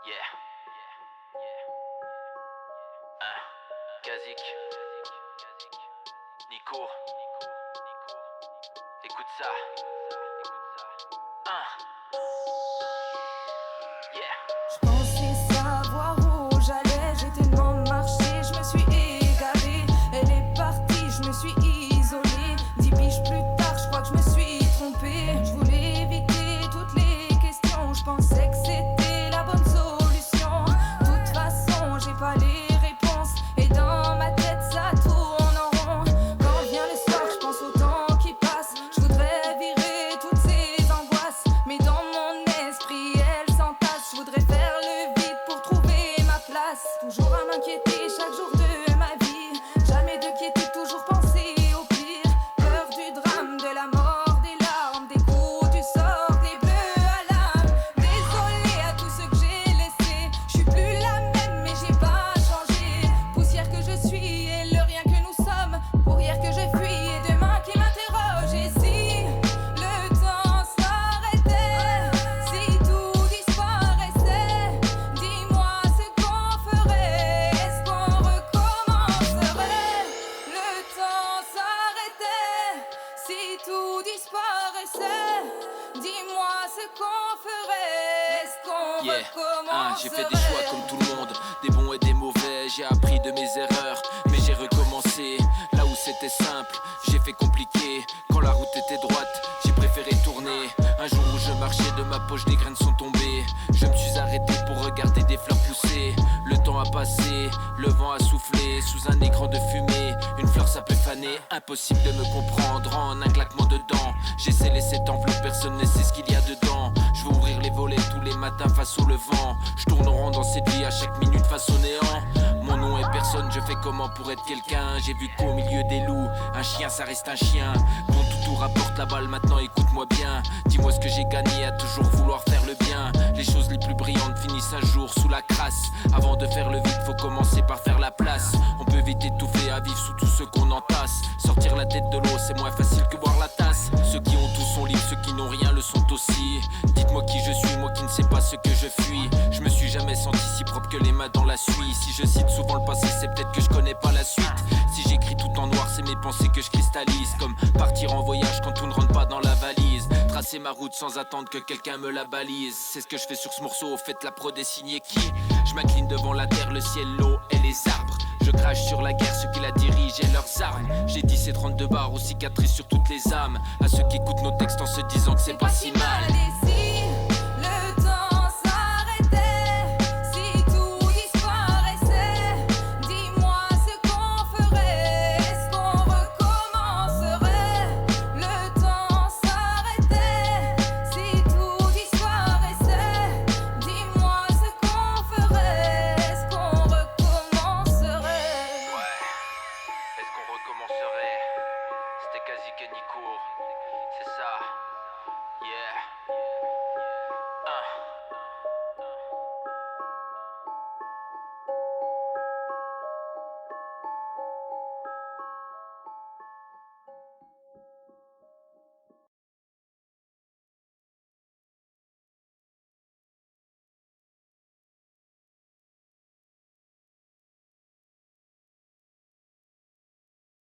Yeah. Kazik. Nico. Écoute ça. Yeah. Je pensais savoir où j'allais, j'ai tellement marché, je me suis égaré. Elle est partie, je me suis isolé. 10 piges plus tard, je crois que je me suis trompé. Je voulais éviter toutes les questions, je pensais que c'était la bonne solution. De toute façon, j'ai pas les réponses, et dans ma tête ça tourne en rond. Quand vient le soir, je pense au temps qui passe. Je voudrais virer toutes ces angoisses, mais dans mon esprit elles s'entassent. Je voudrais faire le vide pour trouver ma place. Toujours à m'inquiéter chaque jour de ma vie. Jamais de quiéter, toujours penser au pire. Peur du drame, de la mort, des larmes, des coups du sort, des bleus à l'âme. Désolée à tous ceux que j'ai laissés. Je suis plus la même mais j'ai pas changé. Poussière que je suis et le rien que nous sommes. Pour hier que je fuis et demain qui m'interroge. Et si le temps s'arrêtait, si tout disparaissait, dis-moi ce qu'on ferait. Est-ce qu'on recommencerait? Le temps s'arrêtait, si tout disparaissait, dis-moi ce qu'on ferait. Est-ce qu'on recommencerait? J'ai fait des choix comme tout le monde, des bons et des mauvais. J'ai appris de mes erreurs, mais j'ai recommencé. Là où c'était simple, j'ai fait compliqué. Quand la route était droite, j'ai préféré tourner. Un jour où je marchais, de ma poche des graines sont tombées. Je me suis arrêté pour regarder des fleurs pousser. Le temps a passé, le vent a soufflé. Sous un écran de fumée, une fleur ça peut faner. Impossible de me comprendre en un claquement de dents. J'ai scellé cette enveloppe, personne ne sait ce qu'il y a dedans. Je veux ouvrir les volets tous les matins face au levant. Je tourne en rond dans cette vie à chaque minute face au néant. Mon nom est personne, je fais comment pour être quelqu'un. J'ai vu qu'au milieu des loups, un chien ça reste un chien. Dont tout rapporte la balle, maintenant écoute-moi bien. Dis-moi ce que j'ai gagné à toujours vouloir faire le bien. Les choses les plus brillantes finissent un jour sous la crasse. Avant de faire le vide, faut commencer par faire la place. On peut vite étouffer à vivre sous tout ce qu'on entasse. Sortir la tête de l'eau, c'est moins facile que boire la tasse. Ceux qui ont tout sont libres, ceux qui n'ont rien le sont aussi. Dites-moi qui je suis, moi qui ne sais pas ce que je fuis. Je me suis jamais senti si propre que les mains dans la suie. Si je cite souvent le passé, c'est peut-être que je connais pas la suite. Si j'écris tout en noir, c'est mes pensées que je cristallise. Comme partir en voyage quand tout ne rentre pas dans la valise. Tracer ma route sans attendre que quelqu'un me la balise. C'est ce que je fais sur ce morceau, au fait la prod est signée qui? Je m'incline devant la terre, le ciel, l'eau et les arbres. Je crache sur la guerre, ceux qui la dirigent et leurs armes. J'ai 10 et 32 barres ou cicatrices sur toutes les âmes. À ceux qui écoutent nos textes en se disant que c'est pas si mal. Et si le temps s'arrêtait, si tout disparaissait, dis-moi ce qu'on ferait. Est-ce qu'on recommencerait? Le temps s'arrêtait, si tout disparaissait, dis-moi ce qu'on ferait. Est-ce qu'on recommencerait? Ouais, est-ce qu'on recommencerait? C'était Kazik et Nico, c'est ça, yeah.